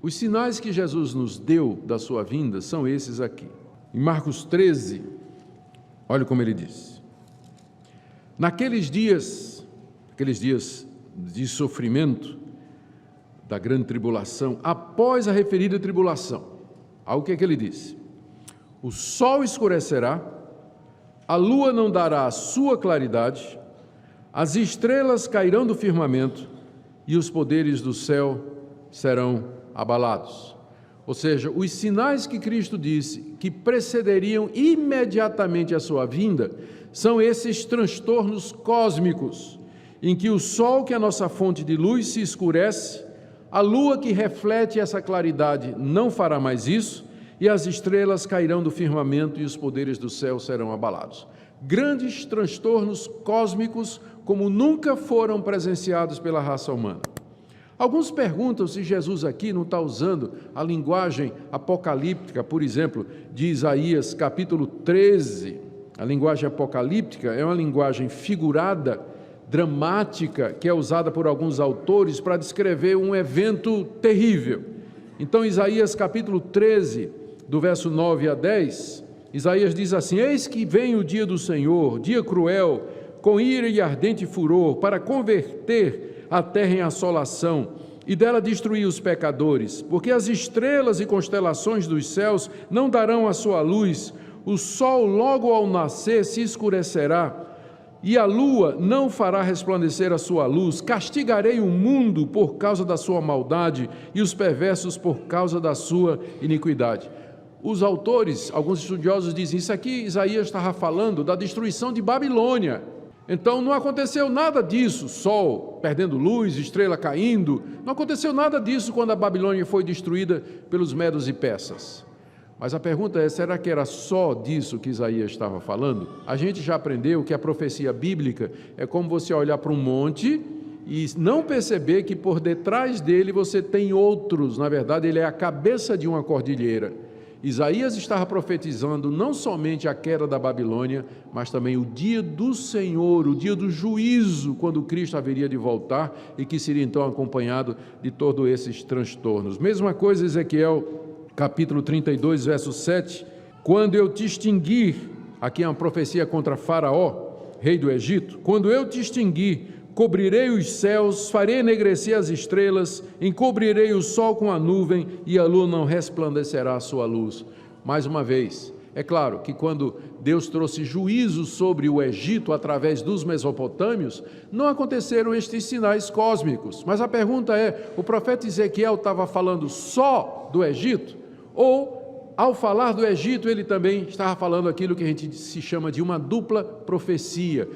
Os sinais que Jesus nos deu da sua vinda são esses aqui. Em Marcos 13, olha como ele diz: naqueles dias de sofrimento, da grande tribulação, após a referida tribulação, olha o que é que ele disse: o sol escurecerá, a lua não dará a sua claridade, as estrelas cairão do firmamento e os poderes do céu serão abalados. Ou seja, os sinais que Cristo disse que precederiam imediatamente a sua vinda são esses transtornos cósmicos, em que o sol, que é a nossa fonte de luz, se escurece, a lua, que reflete essa claridade, não fará mais isso, e as estrelas cairão do firmamento e os poderes do céu serão abalados. Grandes transtornos cósmicos como nunca foram presenciados pela raça humana. Alguns perguntam se Jesus aqui não está usando a linguagem apocalíptica, por exemplo, de Isaías capítulo 13. A linguagem apocalíptica é uma linguagem figurada, dramática, que é usada por alguns autores para descrever um evento terrível. Então, Isaías capítulo 13, do verso 9 a 10, Isaías diz assim: eis que vem o dia do Senhor, dia cruel, com ira e ardente furor, para converter a terra em assolação e dela destruir os pecadores, porque as estrelas e constelações dos céus não darão a sua luz, o sol logo ao nascer se escurecerá, e a lua não fará resplandecer a sua luz. Castigarei o mundo por causa da sua maldade e os perversos por causa da sua iniquidade. Os autores, alguns estudiosos dizem, isso aqui Isaías estava falando da destruição de Babilônia. Então não aconteceu nada disso, sol perdendo luz, estrela caindo, não aconteceu nada disso quando a Babilônia foi destruída pelos medos e persas. Mas a pergunta é, será que era só disso que Isaías estava falando? A gente já aprendeu que a profecia bíblica é como você olhar para um monte e não perceber que por detrás dele você tem outros. Na verdade, ele é a cabeça de uma cordilheira. Isaías estava profetizando não somente a queda da Babilônia, mas também o dia do Senhor, o dia do juízo, quando Cristo haveria de voltar e que seria então acompanhado de todos esses transtornos. Mesma coisa, Ezequiel, capítulo 32, verso 7, quando eu te extinguir, aqui é uma profecia contra Faraó, rei do Egito, quando eu te extinguir, cobrirei os céus, farei enegrecer as estrelas, encobrirei o sol com a nuvem e a lua não resplandecerá a sua luz. Mais uma vez, é claro que quando Deus trouxe juízo sobre o Egito através dos mesopotâmios, não aconteceram estes sinais cósmicos. Mas a pergunta é, o profeta Ezequiel estava falando só do Egito? Ou, ao falar do Egito, ele também estava falando aquilo que a gente se chama de uma dupla profecia?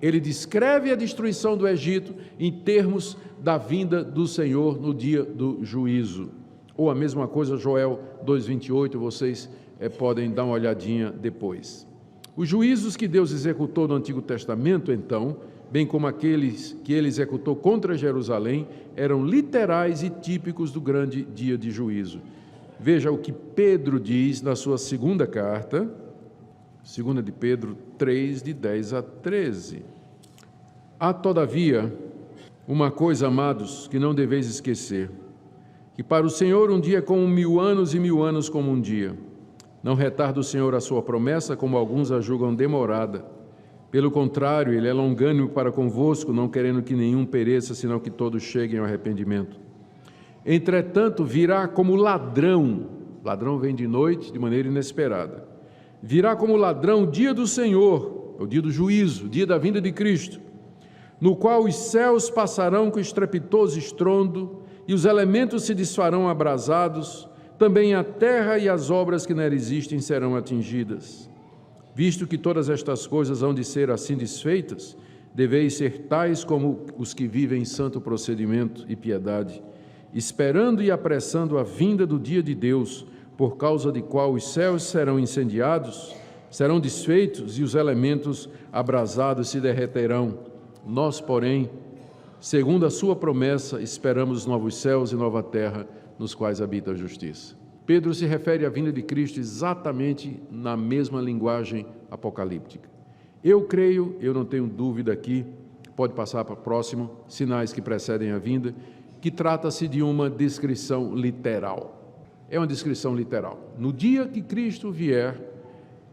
Ele descreve a destruição do Egito em termos da vinda do Senhor no dia do juízo. Ou a mesma coisa, Joel 2,28, vocês podem dar uma olhadinha depois. Os juízos que Deus executou no Antigo Testamento, então, bem como aqueles que ele executou contra Jerusalém, eram literais e típicos do grande dia de juízo. Veja o que Pedro diz na sua segunda carta, 2 de Pedro 3, de 10 a 13. Há, todavia, uma coisa, amados, que não deveis esquecer, que para o Senhor um dia é como 1000 anos e 1000 anos como um dia. Não retarda o Senhor a sua promessa, como alguns a julgam demorada. Pelo contrário, Ele é longânimo para convosco, não querendo que nenhum pereça, senão que todos cheguem ao arrependimento. Entretanto, virá como ladrão. Ladrão vem de noite, de maneira inesperada. Virá como ladrão o dia do Senhor, o dia do juízo, o dia da vinda de Cristo, no qual os céus passarão com estrepitoso estrondo e os elementos se desfarão abrasados, também a terra e as obras que nela existem serão atingidas. Visto que todas estas coisas hão de ser assim desfeitas, deveis ser tais como os que vivem em santo procedimento e piedade, esperando e apressando a vinda do dia de Deus, por causa de qual os céus serão incendiados, serão desfeitos e os elementos abrasados se derreterão. Nós, porém, segundo a sua promessa, esperamos novos céus e nova terra, nos quais habita a justiça. Pedro se refere à vinda de Cristo exatamente na mesma linguagem apocalíptica. Eu creio, eu não tenho dúvida aqui, pode passar para o próximo, sinais que precedem a vinda, que trata-se de uma descrição literal. É uma descrição literal. No dia que Cristo vier,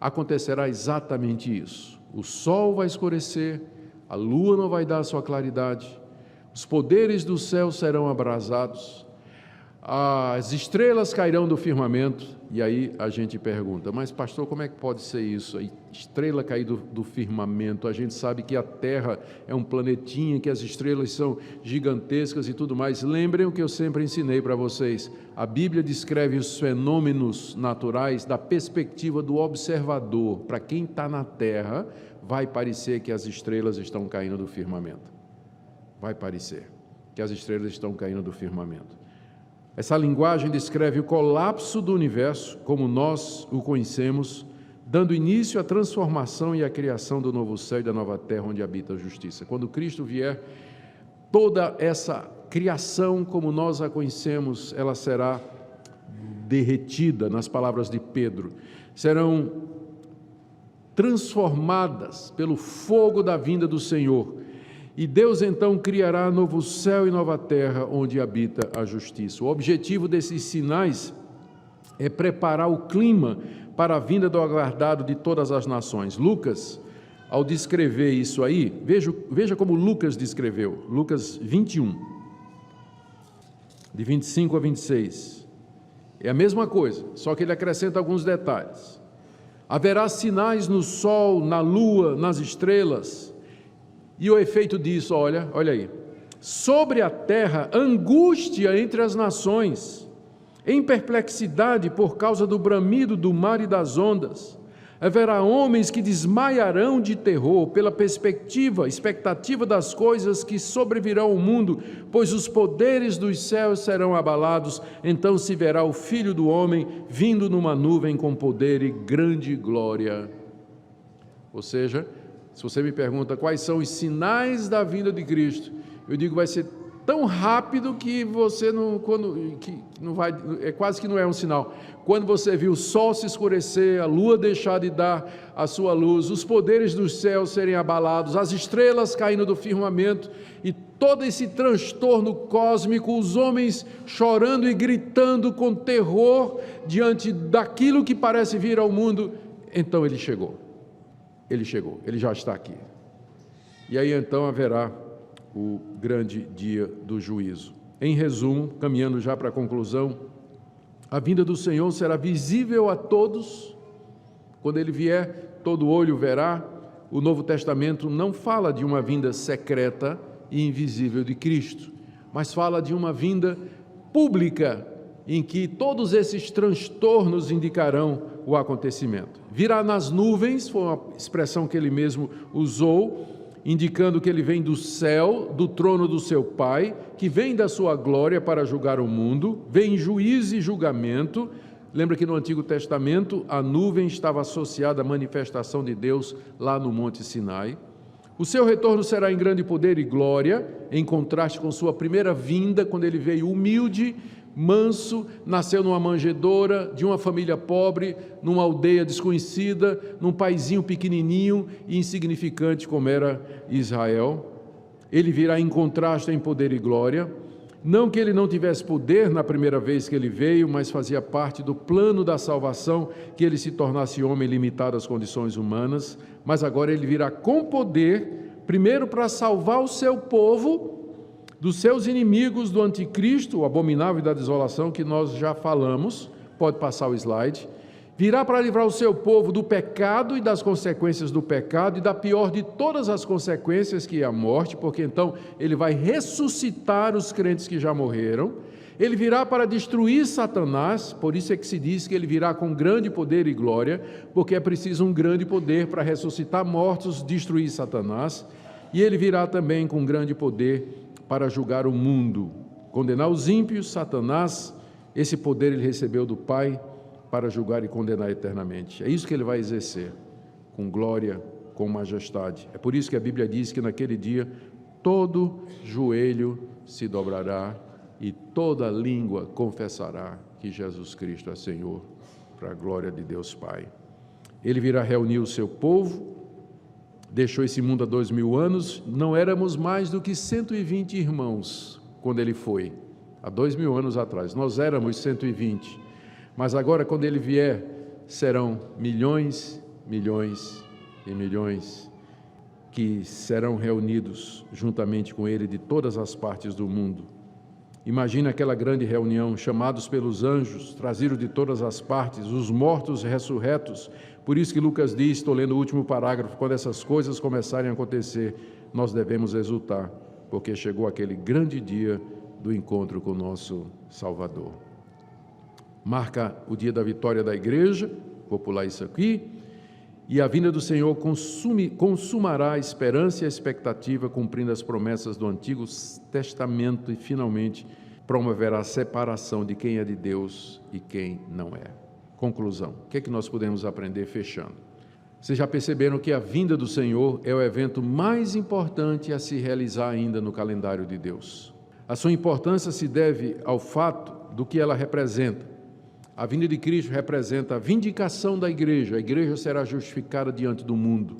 acontecerá exatamente isso. O sol vai escurecer, a lua não vai dar a sua claridade, os poderes do céu serão abrasados, as estrelas cairão do firmamento. E aí a gente pergunta, mas pastor, como é que pode ser isso? A estrela cair do firmamento, a gente sabe que a Terra é um planetinha, que as estrelas são gigantescas e tudo mais. Lembrem o que eu sempre ensinei para vocês, a Bíblia descreve os fenômenos naturais da perspectiva do observador. Para quem está na Terra, vai parecer que as estrelas estão caindo do firmamento. Vai parecer que as estrelas estão caindo do firmamento. Essa linguagem descreve o colapso do universo, como nós o conhecemos, dando início à transformação e à criação do novo céu e da nova terra, onde habita a justiça. Quando Cristo vier, toda essa criação, como nós a conhecemos, ela será derretida, nas palavras de Pedro. Serão transformadas pelo fogo da vinda do Senhor. E Deus então criará novo céu e nova terra, onde habita a justiça. O objetivo desses sinais é preparar o clima para a vinda do aguardado de todas as nações. Lucas, ao descrever isso aí, veja como Lucas descreveu, Lucas 21, de 25 a 26. É a mesma coisa, só que ele acrescenta alguns detalhes. Haverá sinais no sol, na lua, nas estrelas. E o efeito disso, olha aí, sobre a terra, angústia entre as nações, em perplexidade por causa do bramido do mar e das ondas. Haverá homens que desmaiarão de terror pela expectativa das coisas que sobrevirão ao mundo, pois os poderes dos céus serão abalados. Então se verá o Filho do Homem vindo numa nuvem com poder e grande glória. Ou seja, se você me pergunta quais são os sinais da vinda de Cristo, eu digo vai ser tão rápido que você não vai, é quase que não é um sinal. Quando você viu o sol se escurecer, a lua deixar de dar a sua luz, os poderes dos céus serem abalados, as estrelas caindo do firmamento e todo esse transtorno cósmico, os homens chorando e gritando com terror diante daquilo que parece vir ao mundo, então ele chegou. Ele já está aqui. E aí então haverá o grande dia do juízo. Em resumo, caminhando já para a conclusão, a vinda do Senhor será visível a todos. Quando ele vier, todo olho verá. O Novo Testamento não fala de uma vinda secreta e invisível de Cristo, mas fala de uma vinda pública, em que todos esses transtornos indicarão o acontecimento. Virá nas nuvens, foi uma expressão que ele mesmo usou, indicando que ele vem do céu, do trono do seu Pai, que vem da sua glória para julgar o mundo, vem em juízo e julgamento. Lembra que no Antigo Testamento a nuvem estava associada à manifestação de Deus lá no Monte Sinai. O seu retorno será em grande poder e glória, em contraste com sua primeira vinda, quando ele veio humilde, manso, nasceu numa manjedoura, de uma família pobre, numa aldeia desconhecida, num paizinho pequenininho e insignificante como era Israel. Ele virá em contraste em poder e glória. Não que ele não tivesse poder na primeira vez que ele veio, mas fazia parte do plano da salvação, que ele se tornasse homem limitado às condições humanas, mas agora ele virá com poder, primeiro para salvar o seu povo dos seus inimigos, do anticristo, o abominável e da desolação, que nós já falamos, pode passar o slide. Virá para livrar o seu povo do pecado e das consequências do pecado e da pior de todas as consequências, que é a morte, porque então ele vai ressuscitar os crentes que já morreram. Ele virá para destruir Satanás, por isso é que se diz que ele virá com grande poder e glória, porque é preciso um grande poder para ressuscitar mortos, destruir Satanás. E ele virá também com grande poder para julgar o mundo, condenar os ímpios. Satanás, esse poder ele recebeu do Pai para julgar e condenar eternamente. É isso que ele vai exercer, com glória, com majestade. É por isso que a Bíblia diz que naquele dia todo joelho se dobrará e toda língua confessará que Jesus Cristo é Senhor, para a glória de Deus Pai. Ele virá reunir o seu povo. Deixou esse mundo há 2000 anos, não éramos mais do que 120 irmãos, quando ele foi, há 2000 anos atrás. Nós éramos 120, mas agora, quando ele vier, serão milhões, milhões e milhões que serão reunidos juntamente com ele de todas as partes do mundo. Imagina aquela grande reunião, chamados pelos anjos, trazidos de todas as partes, os mortos ressurretos. Por isso que Lucas diz, estou lendo o último parágrafo, quando essas coisas começarem a acontecer, nós devemos exultar, porque chegou aquele grande dia do encontro com o nosso Salvador. Marca o dia da vitória da igreja, vou pular isso aqui, e a vinda do Senhor consumará a esperança e a expectativa, cumprindo as promessas do Antigo Testamento e, finalmente, promoverá a separação de quem é de Deus e quem não é. Conclusão. O que é que nós podemos aprender fechando? Vocês já perceberam que a vinda do Senhor é o evento mais importante a se realizar ainda no calendário de Deus. A sua importância se deve ao fato do que ela representa. A vinda de Cristo representa a vindicação da igreja. A igreja será justificada diante do mundo.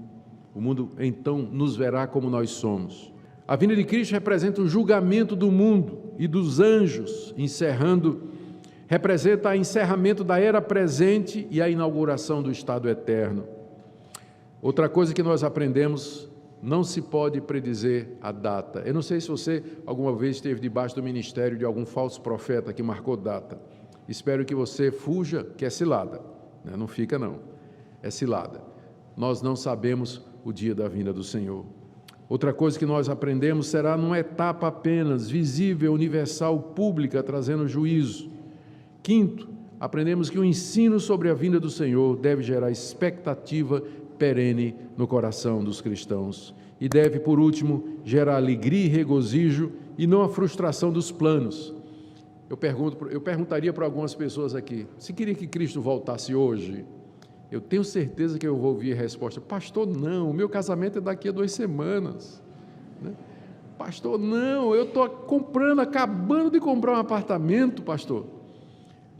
O mundo, então, nos verá como nós somos. A vinda de Cristo representa o julgamento do mundo e dos anjos, representa o encerramento da era presente e a inauguração do estado eterno. Outra coisa que nós aprendemos, não se pode predizer a data. Eu não sei se você alguma vez esteve debaixo do ministério de algum falso profeta que marcou data. Espero que você fuja, que é cilada, né? Não fica não, é cilada. Nós não sabemos o dia da vinda do Senhor. Outra coisa que nós aprendemos será numa etapa apenas, visível, universal, pública, trazendo juízo. Quinto, aprendemos que o ensino sobre a vinda do Senhor deve gerar expectativa perene no coração dos cristãos. E deve, por último, gerar alegria e regozijo e não a frustração dos planos. Eu perguntaria para algumas pessoas aqui, se queria que Cristo voltasse hoje, eu tenho certeza que eu vou ouvir a resposta, pastor, não, o meu casamento é daqui a 2 semanas. Né? Pastor, não, eu estou acabando de comprar um apartamento, pastor.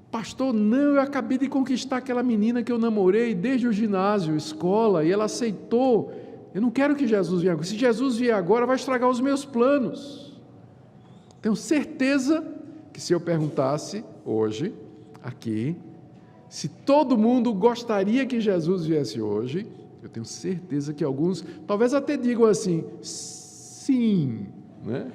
Pastor, não, eu acabei de conquistar aquela menina que eu namorei desde o ginásio, escola, e ela aceitou. Eu não quero que Jesus venha agora. Se Jesus vier agora, vai estragar os meus planos. Tenho certeza que se eu perguntasse hoje, aqui, se todo mundo gostaria que Jesus viesse hoje, eu tenho certeza que alguns, talvez até digam assim, sim, né?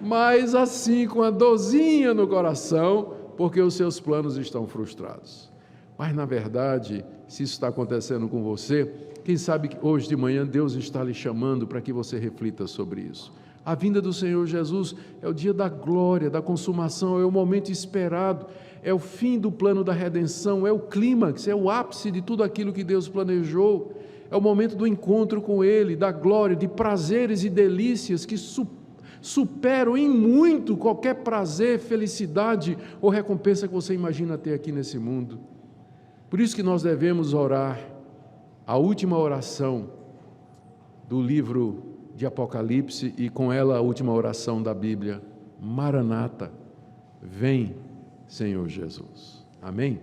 Mas assim, com a dorzinha no coração, porque os seus planos estão frustrados. Mas, na verdade, se isso está acontecendo com você, quem sabe que hoje de manhã Deus está lhe chamando para que você reflita sobre isso. A vinda do Senhor Jesus é o dia da glória, da consumação, é o momento esperado, é o fim do plano da redenção, é o clímax, é o ápice de tudo aquilo que Deus planejou, é o momento do encontro com Ele, da glória, de prazeres e delícias que superam em muito qualquer prazer, felicidade ou recompensa que você imagina ter aqui nesse mundo. Por isso que nós devemos orar a última oração do livro de Apocalipse e com ela a última oração da Bíblia, Maranata, vem, Senhor Jesus. Amém?